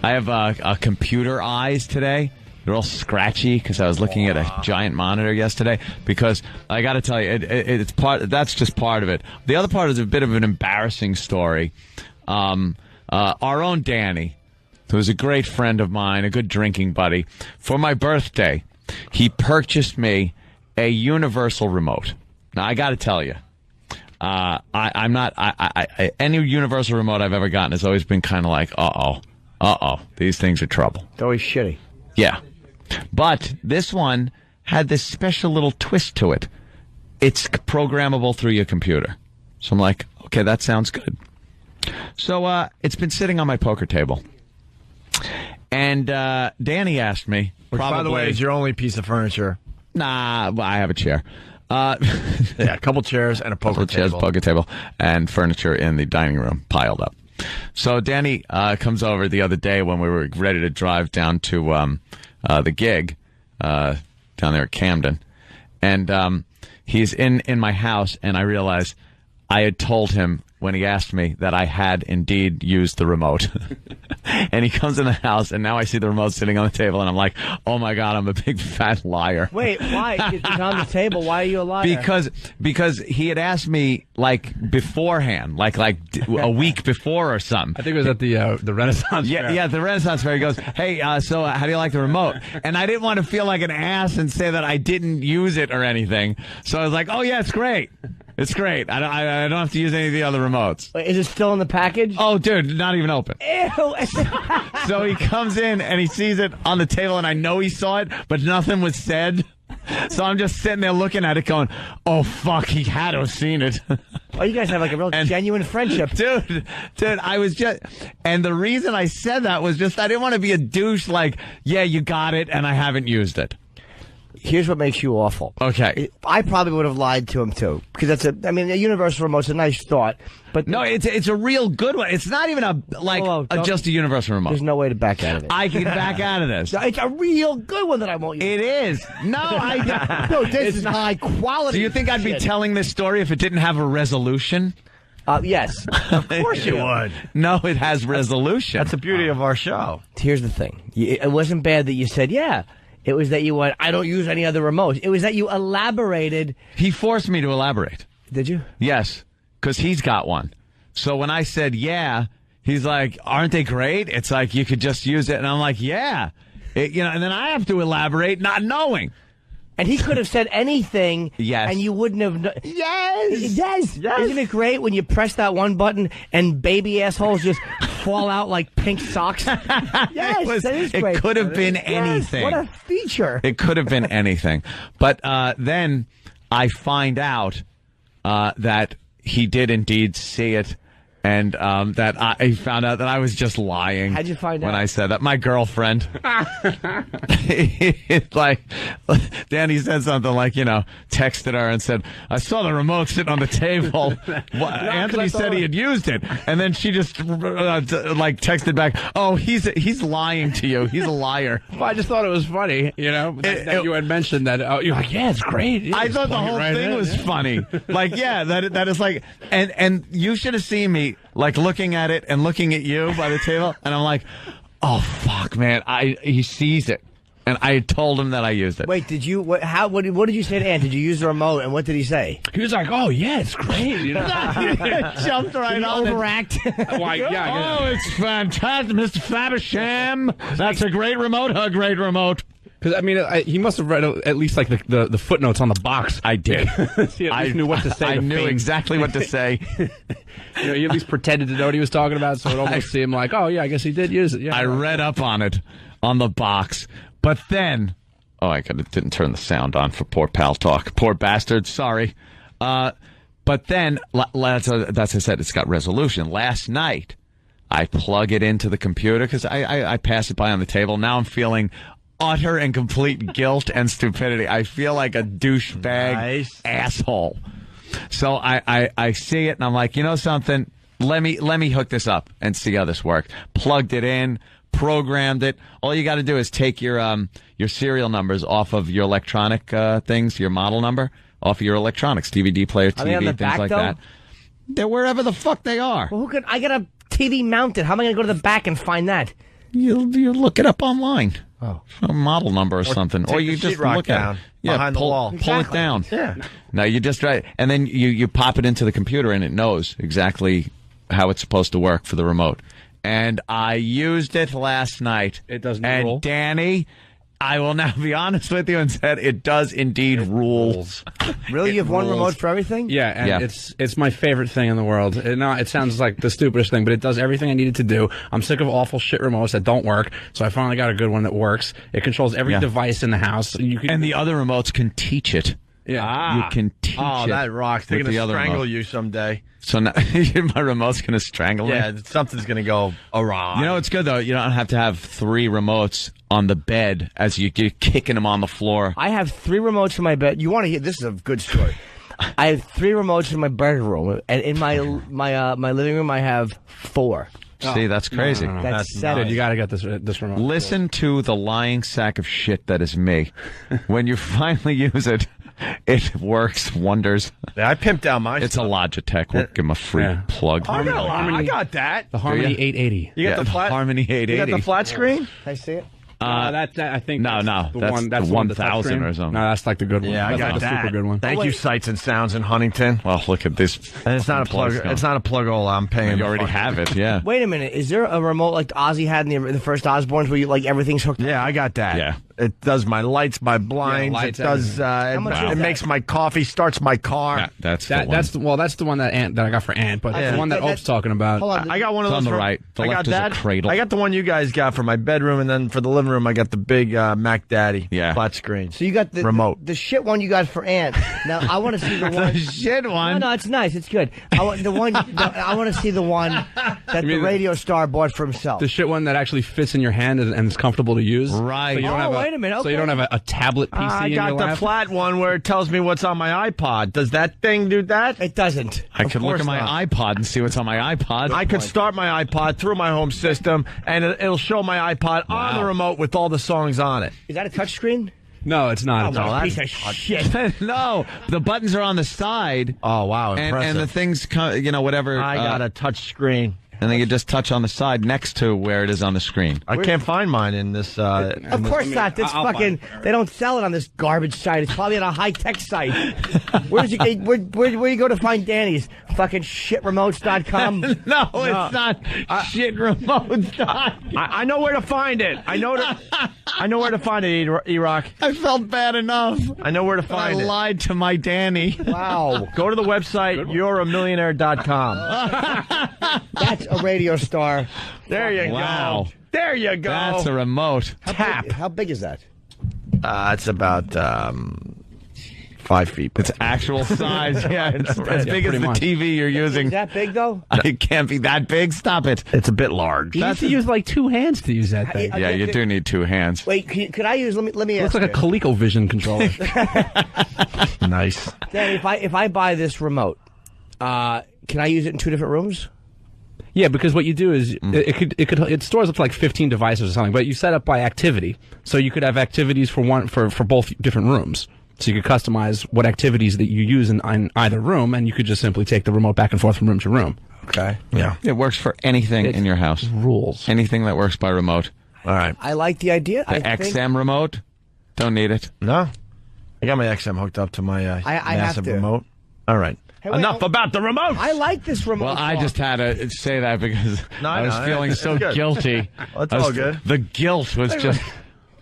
I have computer eyes today. They're all scratchy because I was looking at a giant monitor yesterday. Because I got to tell you, it's part. That's just part of it. The other part is a bit of an embarrassing story. Our own Danny, who is a great friend of mine, a good drinking buddy, for my birthday, he purchased me a universal remote. Now I got to tell you, I'm not. Any universal remote I've ever gotten has always been kind of like, these things are trouble. It's always shitty. Yeah. But this one had this special little twist to it. It's programmable through your computer. So I'm like, okay, that sounds good. So it's been sitting on my poker table. And Danny asked me. Which, by the way, is your only piece of furniture. Nah, I have a chair. Yeah, a couple chairs and a poker table. Chairs, poker table, and furniture in the dining room piled up. So Danny comes over the other day when we were ready to drive down to the gig down there at Camden. And he's in my house, and I realized I had told him when he asked me that I had indeed used the remote. And he comes in the house, and now I see the remote sitting on the table, and I'm like, oh, my God, I'm a big fat liar. Wait, why? It's on the table. Why are you a liar? Because he had asked me, like, beforehand, like a week before or something. I think it was at the Renaissance Fair. Yeah, the Renaissance Fair. He goes, hey, so how do you like the remote? And I didn't want to feel like an ass and say that I didn't use it or anything. So I was like, oh, yeah, it's great. It's great. I don't have to use any of the other remotes. Wait, is it still in the package? Oh, dude, not even open. Ew. So he comes in and he sees it on the table, and I know he saw it, but nothing was said. So I'm just sitting there looking at it going, oh, fuck, he had to have seen it. Oh, you guys have like a real genuine friendship. Dude, I was just, and the reason I said that was just I didn't want to be a douche like, yeah, you got it, and I haven't used it. Here's what makes you awful. Okay. I probably would have lied to him, too. Because a universal remote's a nice thought. But no, it's a real good one. It's not even just a universal remote. There's no way to back out of it. I can back out of this. It's a real good one that I won't use. It is. No, this is high quality. Do you think I'd be telling this story if it didn't have a resolution? Yes. Of course you would. No, it has resolution. That's the beauty of our show. Here's the thing. It wasn't bad that you said, yeah. It was that you went, I don't use any other remotes. It was that you elaborated. He forced me to elaborate. Did you? Yes, because he's got one. So when I said, yeah, he's like, aren't they great? It's like, you could just use it. And I'm like, yeah. And then I have to elaborate, not knowing. And he could have said anything. Yes. And you wouldn't have. Yes. Isn't it great when you press that one button and baby assholes just fall out like pink socks? Yes, that is great. It could have been anything. What a feature. It could have been anything. But then I find out that he did indeed see it. And that he found out that I was just lying. How'd you find out? When I said that? My girlfriend. It's like, Danny said something like, texted her and said, I saw the remote sitting on the table. Anthony said he had used it. And then she just texted back, oh, he's lying to you. He's a liar. Well, I just thought it was funny, that you had mentioned that. You're like, yeah, it's great. Yeah, I thought the whole thing was funny. Like, yeah, that is like, and you should have seen me like looking at it and looking at you by the table, and I'm like, oh fuck, man, he sees it, and I told him that I used it. Wait, did you? What did you say to Ann? Did you use the remote, and what did he say? He was like, oh yeah, it's great. Jumped right on. Overact. Oh, it's fantastic, Mr. Fabersham. That's a great remote. A great remote. Because, he must have read at least, like, the footnotes on the box. I did. I knew what to say. I knew exactly what to say. He at least pretended to know what he was talking about, so it almost seemed like, oh, yeah, I guess he did use it. Yeah, I read up on it, on the box. But then, I didn't turn the sound on for poor pal talk. Poor bastard, sorry. But then, that's I said, it's got resolution. Last night, I plug it into the computer, because I pass it by on the table. Now I'm feeling utter and complete guilt and stupidity. I feel like a douchebag asshole. So I see it and I'm like, something? Let me hook this up and see how this works. Plugged it in, programmed it. All you got to do is take your serial numbers off of your electronic things, your model number off of your electronics, DVD player, TV, things like that. They're wherever the fuck they are. Well, I got a TV mounted. How am I going to go to the back and find that? You look it up online. Oh. A model number or something. Or you just look at it. Yeah, behind the wall. Pull it down. Yeah. No, you just try, and then you pop it into the computer, and it knows exactly how it's supposed to work for the remote. And I used it last night. It doesn't and rule. Danny, I will now be honest with you and said it does indeed rule. Really? You have one remote for everything? Yeah, and it's my favorite thing in the world. It sounds like the stupidest thing, but it does everything I need it to do. I'm sick of awful shit remotes that don't work, so I finally got a good one that works. It controls every device in the house. And the other remotes can teach it. Yeah. You can teach it. Oh, that rocks. They're with going the to other strangle remote. you someday. So now my remote's going to strangle me? Yeah, something's going to go awry. You know, it's good, though. You don't have to have 3 remotes on the bed as you're kicking them on the floor. I have 3 remotes in my bed. You want to hear? This is a good story. I have 3 remotes in my bedroom, and in my living room I have 4. See, that's crazy. No. That's Dude, 7. you got to get this remote. Listen to the lying sack of shit that is me. When you finally use it, it works wonders. Yeah, I pimped down my It's stuff. a Logitech. We'll give them a free plug. I got that. The Harmony Do you? 880. You got the flat Harmony 880. You got the flat screen? Can I see it? That I think no, that's that's the one with 1,000 touchscreen. or something. No, that's like the good one. Yeah, I that's got like that. the super good one. Thank you, Sights and Sounds in Huntington. Well, look at this. And it's not a plug. It's not a plug-hole. I'm paying. You already have it, yeah. Wait a minute. Is there a remote like Ozzy had in the first Osbournes where you like everything's hooked? Yeah, I got that. Yeah. It does my lights, my blinds. lights, it does. much is It that? makes my coffee. Starts my car. That's the one. That's the one that I got for Ant, but Yeah. the one that That- Ope's talking about. Hold on. I got one of It's those on the for- right. The I left got is a that. cradle. I got the one you guys got for my bedroom, and then for the living room, I got the big Mac Daddy flat screen. So you got the remote. the shit one you got for Ant. Now I want to see the one. shit one. No, it's nice. It's good. I want the one. I want to see the one that the radio star bought for himself. The shit one that actually fits in your hand and is comfortable to use. Right. So you don't have wait a minute. So you don't have a tablet PC I in got your the lap? flat one where it tells me what's on my iPod. Does that thing do that? It doesn't. I could look course at my not. iPod and see what's on my iPod. I could start my iPod through my home system, and it'll show my iPod on the remote with all the songs on it. Is that a touchscreen? No, it's not. It's what not. a piece of shit. No, the buttons are on the side. Oh, wow, impressive. And the things, whatever. I got a touch screen. And then you just touch on the side next to where it is on the screen. I can't find mine in this. Of course not. This I'll fucking. They don't sell it on this garbage site. It's probably on a high tech site. Where you go to find Danny's? Fucking shitremotes.com. No, it's not shit remotes. I know where to find it. I know where to find it, E-Rock. I felt bad enough. I know where to I find it. lied to my Danny. Wow. Go to the website, you'reamillionaire.com. That's a radio star. There you Wow. go. There you go. That's a remote. tap. How big is that? It's about 5 feet. It's actual size. Yeah, it's as big as pretty the much. TV you're using. Is that big though? It can't be that big. Stop it. It's a bit large. You have to use like 2 hands to use that thing. Yeah, you do need 2 hands. Wait, could I use? Let me It ask. looks like a ColecoVision controller. Nice. Danny, if I buy this remote, can I use it in 2 different rooms? Yeah, because what you do is it stores up to like 15 devices or something, but you set up by activity. So you could have activities for both different rooms. So you could customize what activities that you use in either room, and you could just simply take the remote back and forth from room to room. Okay. Yeah. It works for anything in your house. Rules. Anything that works by remote. All right. I like the idea. The XM remote, don't need it. No. I got my XM hooked up to my I have massive to. remote. All right. Hey, wait, Enough about the remote. I like this remote. Well, I just had to say that because I was know. feeling It's so good. guilty. Well, it's I was- all good. The guilt was just.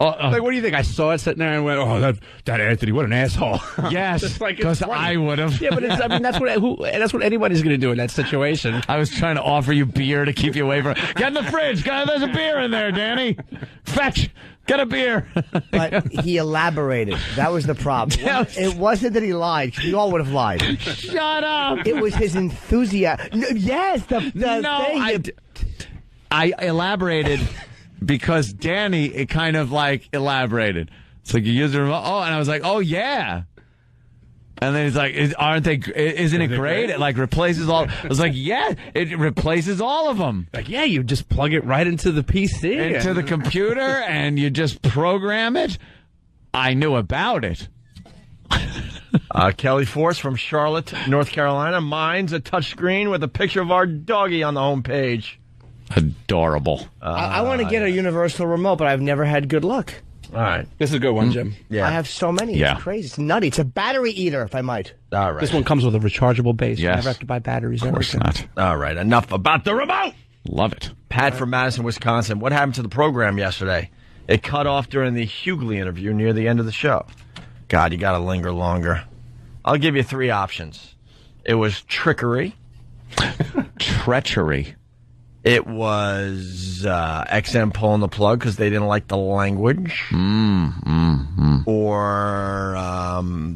Like, what do you think? I saw it sitting there and went, "Oh, that Anthony, what an asshole!" Yes, Just like, it's because funny. I would have. Yeah, but that's what anybody's going to do in that situation. I was trying to offer you beer to keep you away from. Get in the fridge. There's a beer in there, Danny. Fetch. Get a beer. But he elaborated. That was the problem. Yes. It wasn't that he lied. 'Cause we all would have lied. Shut up. It was his enthusiasm. Yes, the No, thing. I elaborated because Danny, it kind of like elaborated. It's like you use the remote. Oh, and I was like, oh yeah. And then he's like, aren't they? Isn't it great? It like replaces all. I was like, yeah, it replaces all of them Like, yeah, you just plug it right into the PC. into the computer, and you just program it. I knew about it. Kelly Force from Charlotte, North Carolina. Mine's a touchscreen with a picture of our doggy on the home page. Adorable. I want to get a universal remote, but I've never had good luck. All right. This is a good one, Jim. Yeah. I have so many. Yeah. It's crazy. It's nutty. It's a battery eater, if I might. All right. This one comes with a rechargeable base. You Yes. never have to buy batteries. Of course not. All right. Enough about the remote. Love it. Pat from Madison, Wisconsin. What happened to the program yesterday? It cut off during the Hughley interview near the end of the show. God, you got to linger longer. I'll give you 3 options. It was trickery. Treachery. It was XM pulling the plug because they didn't like the language. Or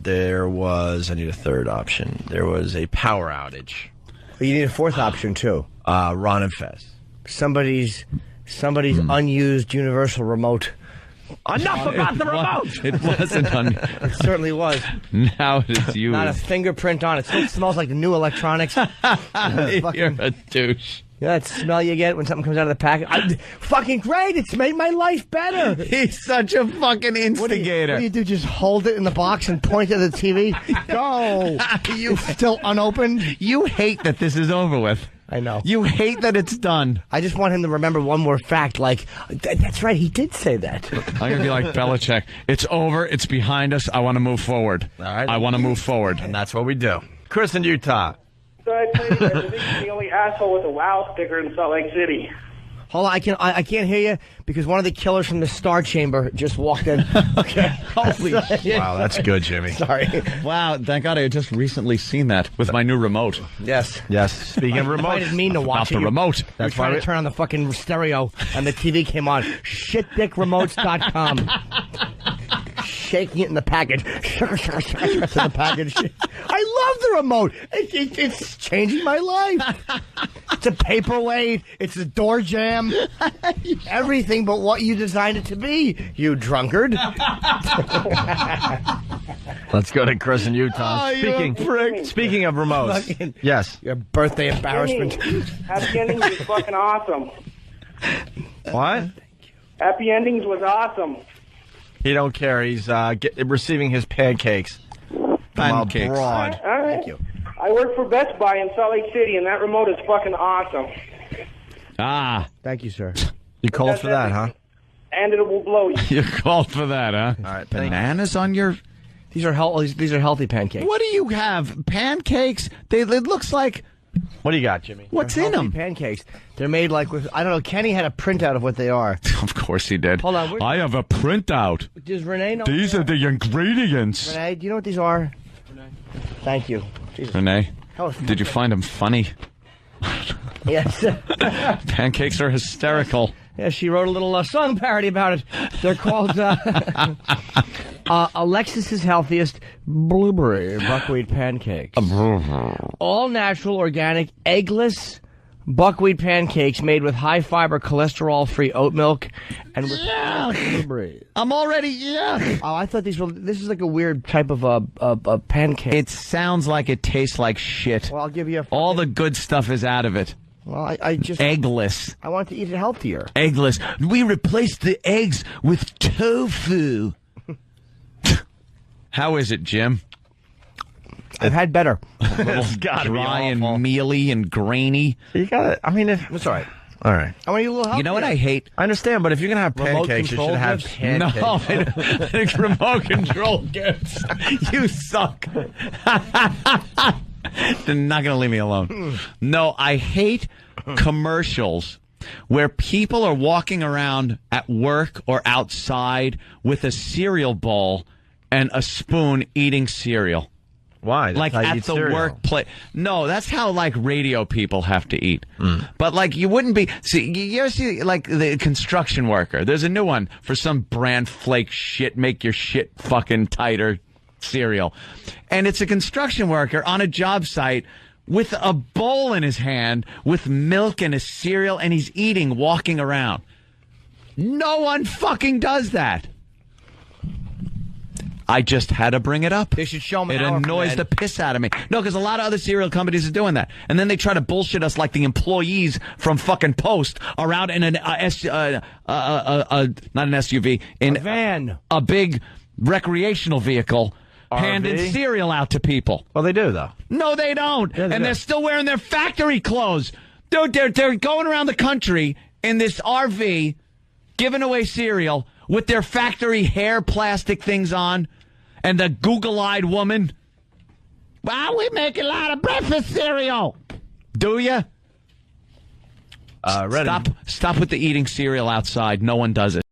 there was, I need a third option. There was a power outage. But you need a fourth option, too. Ron and Fez. Somebody's unused universal remote. Enough about the remote! It wasn't on. It certainly was. Now it is used. Not a fingerprint on it. Still smells like the new electronics. You're a douche. You know that smell you get when something comes out of the packet? Fucking great! It's made my life better! He's such a fucking instigator. What do you do? Just hold it in the box and point at the TV? Go! You Still unopened? You hate that this is over with. I know. You hate that it's done. I just want him to remember one more fact. Like, that's right, he did say that. I'm going to be like Belichick. It's over. It's behind us. I want to move forward. All right. I want to move forward. And that's what we do. Chris in Utah. So I tell you that Nick's the only asshole with a WoW sticker in Salt Lake City. Hold on, I can't hear you because one of the killers from the Star Chamber just walked in. Okay. Holy shit. Wow, that's good, Jimmy. Sorry. Wow, thank God I had just recently seen that with my new remote. Yes. Yes. Speaking of I remote. didn't mean to About watch the it. remote. You're That's trying why to turn on the fucking stereo and the TV came on. Shitdickremotes.com. Shaking it in the package. Sugar to the package. I love the remote. It's changing my life. It's a paperweight. It's a door jam. Everything but what you designed it to be, you drunkard. Let's go to Chris in Utah. Speaking of remotes. Fucking- Yes. Your birthday embarrassment. Happy Endings was fucking awesome. What? Happy Endings was awesome. He don't care. He's receiving his pancakes. Pancakes. Abroad. All right. Thank you. I work for Best Buy in Salt Lake City, and that remote is fucking awesome. Ah, Thank you, sir. You called for that, huh? And it will blow you. you called for that, huh? All right. Thank you. Bananas on your... These are healthy pancakes. What do you have? Pancakes? It looks like... What do you got, Jimmy? What's They're in healthy them? Pancakes. They're made like with, I don't know, Kenny had a printout of what they are. Of course he did. Hold on, I have a printout. Does Renee know? These are the ingredients. Renee, do you know what these are? Thank you. Jesus. Renee, That was did you find them funny? Yes. Pancakes are hysterical. Yeah, she wrote a little song parody about it. They're called Alexis's Healthiest Blueberry Buckwheat Pancakes. All natural, organic, eggless buckwheat pancakes made with high-fiber, cholesterol-free oat milk and with blueberries. I'm already, Oh, I thought this is like a weird type of a pancake. It sounds like it tastes like shit. Well, I'll give you a... All the good stuff is out of it. Well, I just... Eggless. I want to eat it healthier. Eggless. We replaced the eggs with tofu. How is it, Jim? I've had better. It's gotta be dry and awful. mealy and grainy. You got it. I mean, It's all right. all right. I want to eat a little healthier. You know what I hate? I understand, but if you're gonna have Remote pancakes, you control should have gifts? pancakes. No, I don't. Remote control gifts. You suck. They're not going to leave me alone. No, I hate commercials where people are walking around at work or outside with a cereal bowl and a spoon eating cereal. Why? That's Like how you at eat the cereal. workplace. No, that's how like radio people have to eat. But like you wouldn't be. See, you ever see like the construction worker? There's a new one for some brand flake shit. Make your shit fucking tighter cereal, and it's a construction worker on a job site with a bowl in his hand with milk and a cereal, and he's eating, walking around. No one fucking does that. I just had to bring it up. They should show 'em an It hour from annoys then. the piss out of me. No, because a lot of other cereal companies are doing that, and then they try to bullshit us like the employees from fucking Post are out in an not an SUV, in A van. a big recreational vehicle, handing cereal out to people. Well, they do though. No, they don't, they and do. they're still wearing their factory clothes. Dude, they're going around the country in this RV, giving away cereal with their factory hair plastic things on, and the Google-eyed woman. Well, we make a lot of breakfast cereal. Do you? Ready? Stop with the eating cereal outside. No one does it.